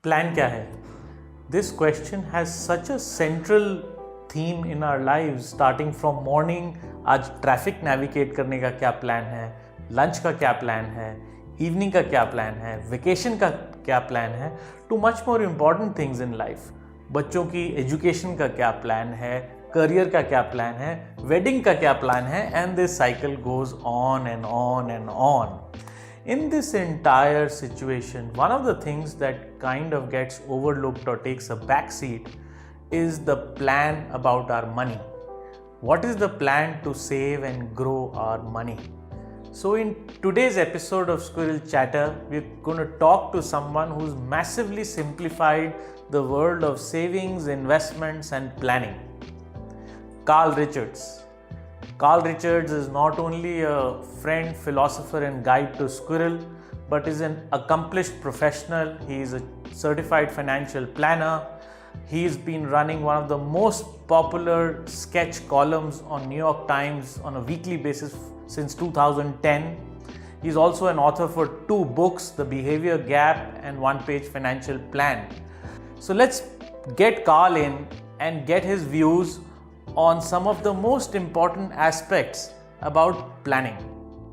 Plan क्या है? This question has such a central theme in our lives, starting from morning. आज traffic navigate करने का क्या प्लान है, लंच का क्या प्लान है, इवनिंग का क्या प्लान है, वेकेशन का क्या प्लान है, too much more important things in life. बच्चों की एजुकेशन का क्या प्लान है, करियर का क्या प्लान है, वेडिंग का क्या प्लान है, and this cycle goes on and on and on. In this entire situation, one of the things that kind of gets overlooked or takes a backseat is the plan about our money. What is the plan to save and grow our money? So in today's episode of Sqrrl Chatter, we're going to talk to someone who's massively simplified the world of savings, investments and planning. Carl Richards. Carl Richards is not only a friend, philosopher and guide to Sqrrl, but is an accomplished professional. He is a certified financial planner. He's been running one of the most popular sketch columns on New York Times on a weekly basis since 2010. He's also an author for 2 books, The Behaviour Gap and One Page Financial Plan. So let's get Carl in and get his views on some of the most important aspects about planning.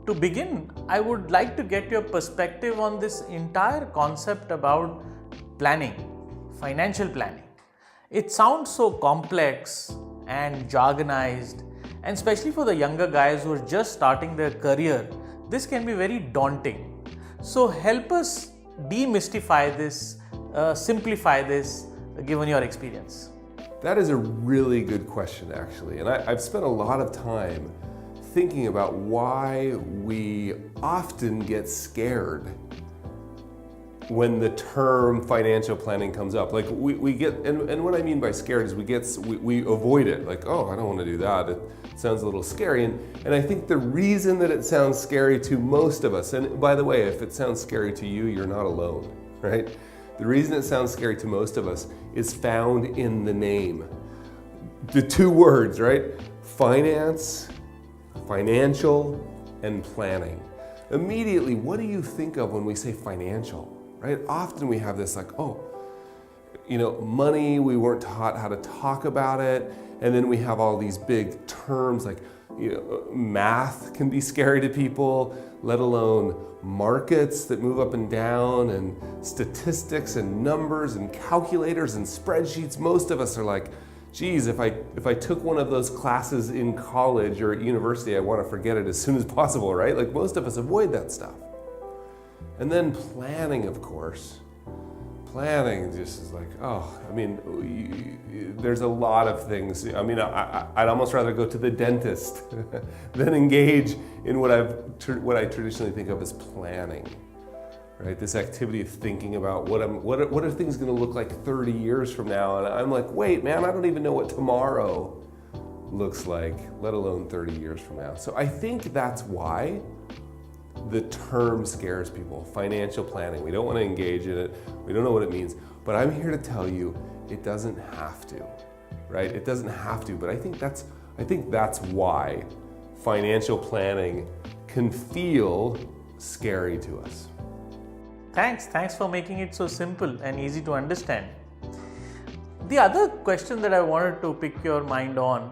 To begin, I would like to get your perspective on this entire concept about planning, financial planning. It sounds so complex and jargonized, and especially for the younger guys who are just starting their career, this can be very daunting. So help us demystify this, simplify this, given your experience. That is a really good question, actually. And I've spent a lot of time thinking about why we often get scared when the term financial planning comes up. Like we get, and what I mean by scared is we avoid it. Like, oh, I don't want to do that. It sounds a little scary. And I think the reason that it sounds scary to most of us, and by the way, if it sounds scary to you, you're not alone, right? The reason it sounds scary to most of us is found in the name. The 2 words, right? Finance, financial, and planning. Immediately, what do you think of when we say financial, right? Often we have this like, oh, money, we weren't taught how to talk about it. And then we have all these big terms like, math can be scary to people, let alone markets that move up and down, and statistics and numbers and calculators and spreadsheets. Most of us are like, geez, if I took one of those classes in college or at university, I want to forget it as soon as possible, right? Like most of us avoid that stuff. And then planning, of course. Planning just is like, there's a lot of things. I'd almost rather go to the dentist than engage in what I traditionally think of as planning, right? This activity of thinking about what are things going to look like 30 years from now, and I'm like, wait, man, I don't even know what tomorrow looks like, let alone 30 years from now. So I think that's why the term scares people, financial planning. We don't want to engage in it. We don't know what it means. But I'm here to tell you, it doesn't have to, right? It doesn't have to, but I think that's why financial planning can feel scary to us. Thanks for making it so simple and easy to understand. The other question that I wanted to pick your mind on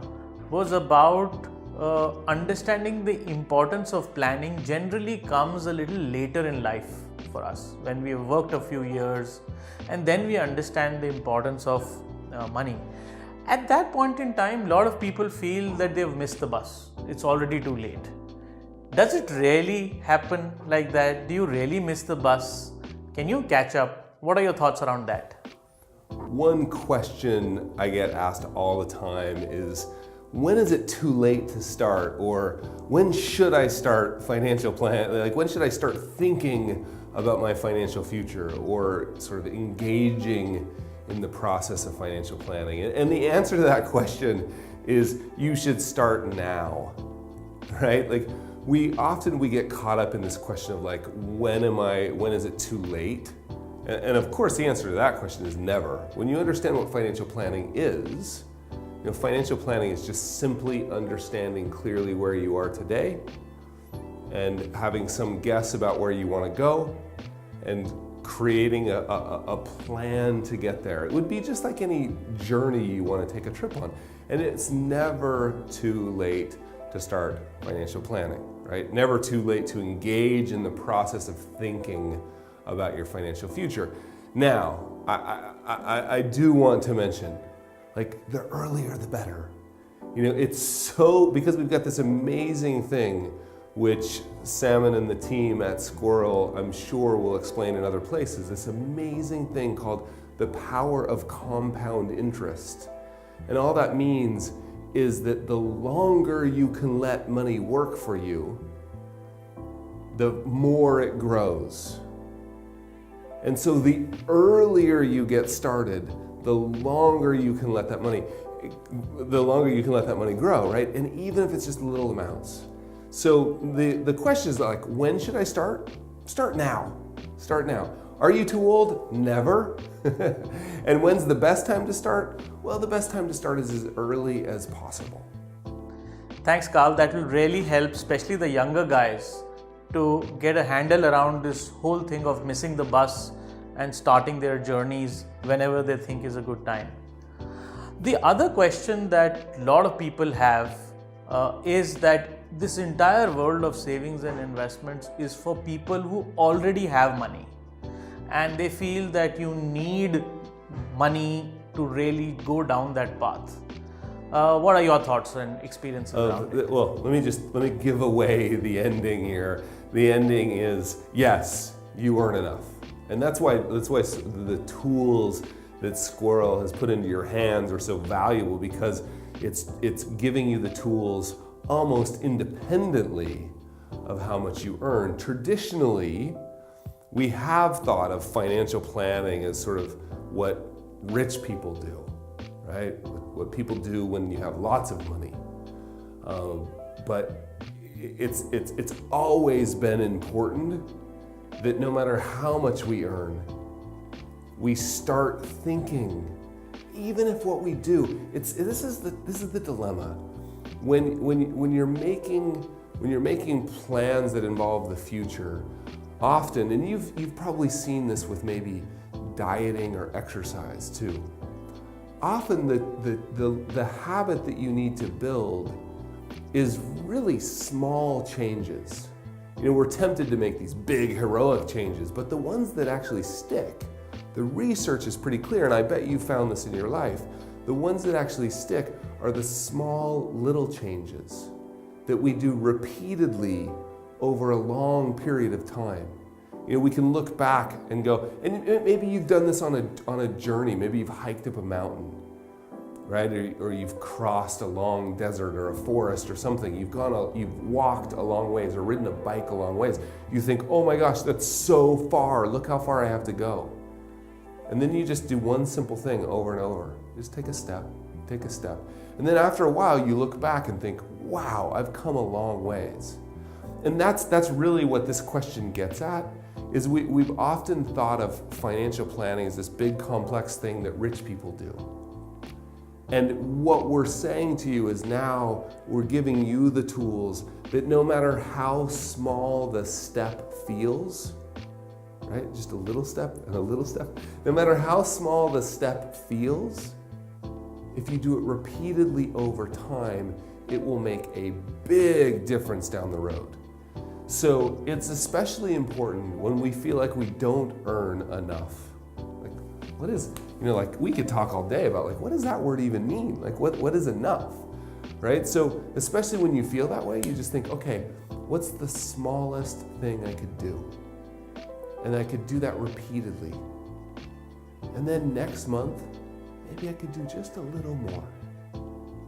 was about understanding the importance of planning generally comes a little later in life for us, when we have worked a few years and then we understand the importance of money. At that point in time, a lot of people feel that they've missed the bus. It's already too late. Does it really happen like that? Do you really miss the bus? Can you catch up? What are your thoughts around that? One question I get asked all the time is, when is it too late to start? Or when should I start financial plan? Like, when should I start thinking about my financial future or sort of engaging in the process of financial planning? And the answer to that question is you should start now, right? Like we get caught up in this question of like, when is it too late? And of course the answer to that question is never. When you understand what financial planning is, financial planning is just simply understanding clearly where you are today and having some guess about where you want to go and creating a plan to get there. It would be just like any journey you want to take a trip on. And it's never too late to start financial planning, right? Never too late to engage in the process of thinking about your financial future. Now, I do want to mention, like, the earlier the better. You know, it's so, because we've got this amazing thing which Salmon and the team at Sqrrl, I'm sure, will explain in other places, this amazing thing called the power of compound interest. And all that means is that the longer you can let money work for you, the more it grows. And so the earlier you get started, the longer you can let that money grow, right? And even if it's just little amounts. So the question is, like, when should I start? Start now. Start now. Are you too old? Never. And when's the best time to start? Well, the best time to start is as early as possible. Thanks, Carl. That will really help, especially the younger guys, to get a handle around this whole thing of missing the bus and starting their journeys whenever they think is a good time. The other question that a lot of people have is that this entire world of savings and investments is for people who already have money, and they feel that you need money to really go down that path. What are your thoughts and experiences around it? Well, let me give away the ending here. The ending is, yes, you earn enough. And that's why the tools that Sqrrl has put into your hands are so valuable, because it's giving you the tools almost independently of how much you earn. Traditionally, we have thought of financial planning as sort of what rich people do, right? What people do when you have lots of money. But it's always been important that no matter how much we earn, we start thinking, even if what we do, this is the dilemma. When you're making plans that involve the future, often, and you've probably seen this with maybe dieting or exercise too. Often the habit that you need to build is really small changes. You know, we're tempted to make these big heroic changes, but the ones that actually stick, the research is pretty clear, and I bet you found this in your life. The ones that actually stick are the small little changes that we do repeatedly over a long period of time. You know, we can look back and go, and maybe you've done this on a journey. Maybe you've hiked up a mountain, right? Or you've crossed a long desert or a forest or something. You've walked a long ways or ridden a bike a long ways. You think, oh my gosh, that's so far. Look how far I have to go. And then you just do one simple thing over and over. Just take a step, take a step. And then after a while, you look back and think, wow, I've come a long ways. And that's really what this question gets at, is we've often thought of financial planning as this big complex thing that rich people do. And what we're saying to you is now we're giving you the tools that no matter how small the step feels, right? Just a little step and a little step. No matter how small the step feels, if you do it repeatedly over time, it will make a big difference down the road. So it's especially important when we feel like we don't earn enough. Like, what is, like we could talk all day about, like, what does that word even mean? Like, what is enough, right? So especially when you feel that way, you just think, okay, what's the smallest thing I could do? And I could do that repeatedly. And then next month, maybe I could do just a little more.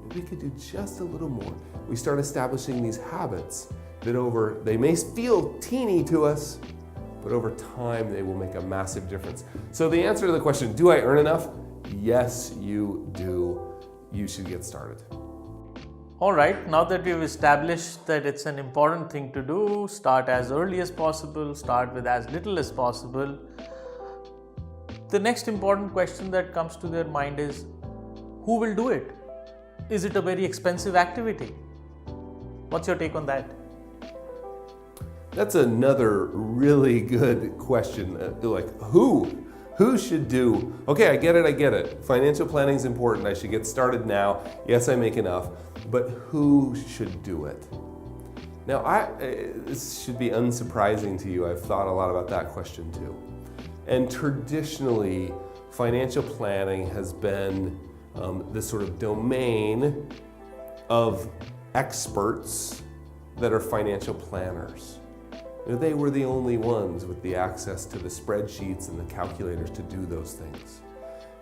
Maybe we could do just a little more. We start establishing these habits that they may feel teeny to us, but over time they will make a massive difference. So the answer to the question, do I earn enough? Yes, you do. You should get started. All right, now that we've established that it's an important thing to do, start as early as possible, start with as little as possible. The next important question that comes to their mind is, who will do it? Is it a very expensive activity? What's your take on that? That's another really good question. Like, who should do? Okay, I get it. Financial planning is important. I should get started now. Yes, I make enough. But who should do it? Now, this should be unsurprising to you. I've thought a lot about that question too. And traditionally, financial planning has been this sort of domain of experts that are financial planners. They were the only ones with the access to the spreadsheets and the calculators to do those things.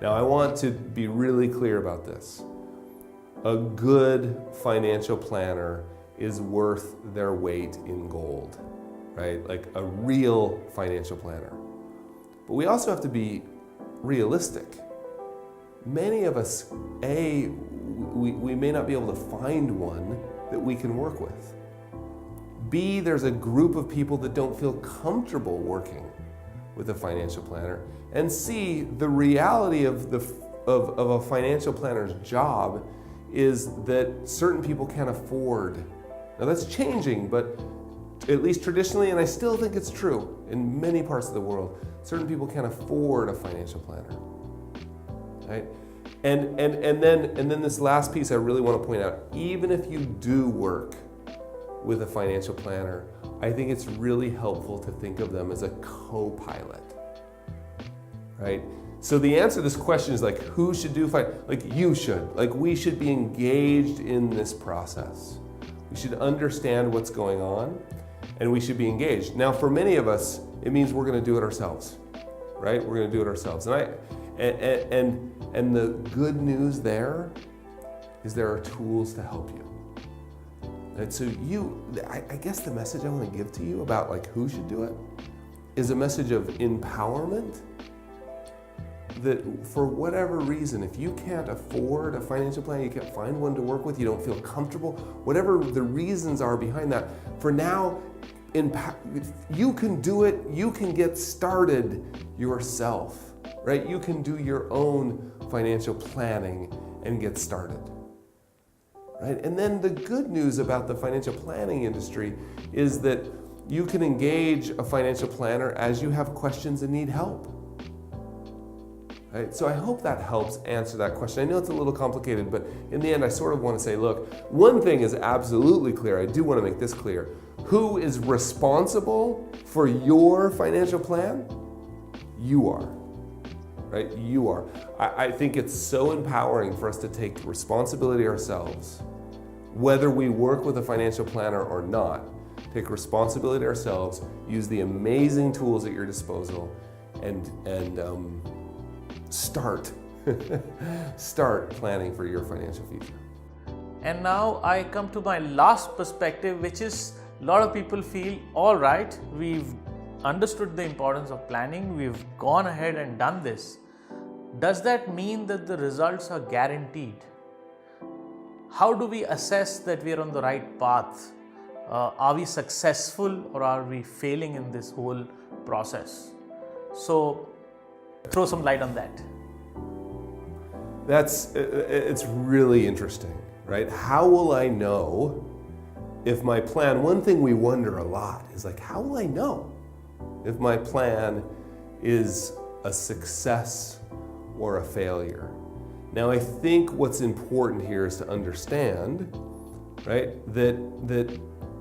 Now, I want to be really clear about this. A good financial planner is worth their weight in gold, right? Like a real financial planner. But we also have to be realistic. Many of us, we may not be able to find one that we can work with. B, there's a group of people that don't feel comfortable working with a financial planner. And C, the reality of a financial planner's job is that certain people can't afford. Now that's changing, but at least traditionally, and I still think it's true in many parts of the world, certain people can't afford a financial planner, right? And then this last piece I really want to point out, even if you do work with a financial planner, I think it's really helpful to think of them as a co-pilot, right? So the answer to this question is like, who should do like you should, like we should be engaged in this process. We should understand what's going on and we should be engaged. Now for many of us, it means we're going to do it ourselves, right? We're going to do it ourselves. And the good news there is there are tools to help you. And so I guess the message I want to give to you about like who should do it is a message of empowerment, that for whatever reason, if you can't afford a financial plan, you can't find one to work with, you don't feel comfortable, whatever the reasons are behind that, for now, you can do it, you can get started yourself, right? You can do your own financial planning and get started. Right? And then the good news about the financial planning industry is that you can engage a financial planner as you have questions and need help. Right? So I hope that helps answer that question. I know it's a little complicated, but in the end I sort of want to say, look, one thing is absolutely clear. I do want to make this clear. Who is responsible for your financial plan? You are. Right? You are. I think it's so empowering for us to take responsibility ourselves, whether we work with a financial planner or not. Take responsibility ourselves, use the amazing tools at your disposal, and start planning for your financial future. And now I come to my last perspective, which is a lot of people feel, all right, we've understood the importance of planning, we've gone ahead and done this. Does that mean that the results are guaranteed? How do we assess that we are on the right path? Are we successful or are we failing in this whole process? So throw some light on that. It's really interesting, right? How will I know if my plan, one thing we wonder a lot is like, how will I know if my plan is a success or a failure? Now, I think what's important here is to understand, right, that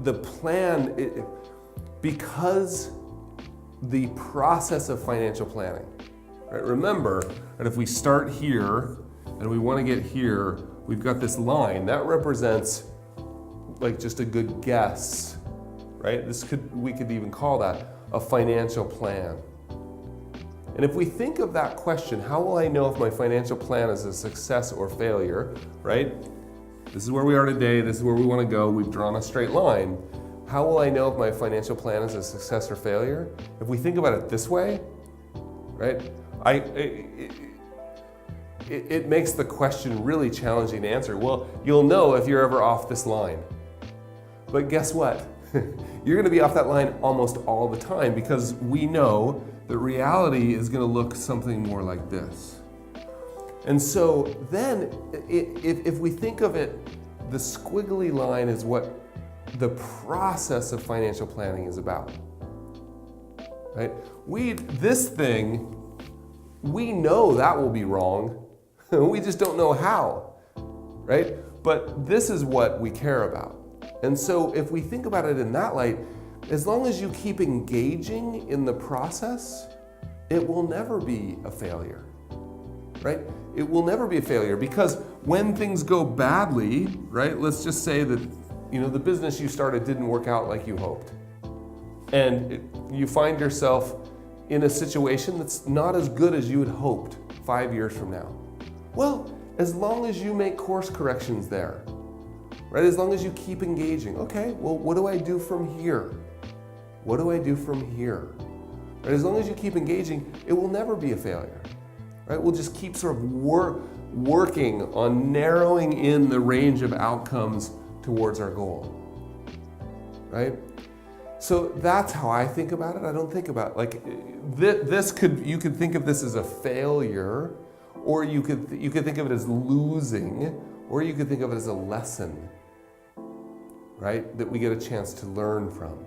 the plan, because the process of financial planning, right, remember that if we start here and we want to get here, we've got this line that represents like just a good guess, right? We could even call that a financial plan. And if we think of that question, how will I know if my financial plan is a success or failure, right? This is where we are today, this is where we want to go, we've drawn a straight line. How will I know if my financial plan is a success or failure? If we think about it this way, right? It makes the question really challenging to answer. Well, you'll know if you're ever off this line. But guess what? You're going to be off that line almost all the time, because we know that reality is going to look something more like this. And so then, if we think of it, the squiggly line is what the process of financial planning is about. Right? This thing, we know that will be wrong. We just don't know how, right? But this is what we care about. And so if we think about it in that light, as long as you keep engaging in the process, it will never be a failure, right? It will never be a failure, because when things go badly, right? Let's just say that, the business you started didn't work out like you hoped. And you find yourself in a situation that's not as good as you had hoped 5 years from now. Well, as long as you make course corrections there, right? As long as you keep engaging, okay, well, what do I do from here? What do I do from here? Right? As long as you keep engaging, it will never be a failure, right? We'll just keep sort of working on narrowing in the range of outcomes towards our goal, right? So that's how I think about it. I don't think about you could think of this as a failure, or you could think of it as losing, or you could think of it as a lesson, right? That we get a chance to learn from.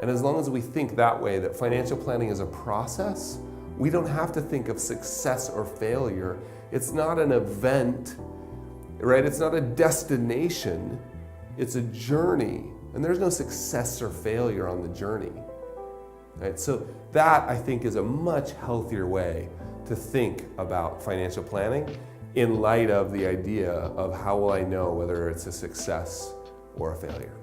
And as long as we think that way, that financial planning is a process, we don't have to think of success or failure. It's not an event, right? It's not a destination. It's a journey. And there's no success or failure on the journey, right? So that, I think, is a much healthier way to think about financial planning in light of the idea of how will I know whether it's a success or a failure.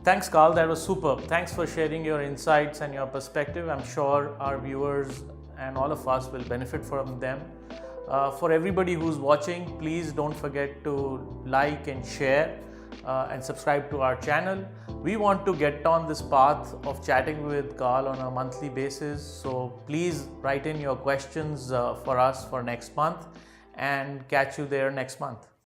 Thanks, Carl. That was superb. Thanks for sharing your insights and your perspective. I'm sure our viewers and all of us will benefit from them. For everybody who's watching, please don't forget to like and share and subscribe to our channel. We want to get on this path of chatting with Carl on a monthly basis. So please write in your questions for us for next month, and catch you there next month.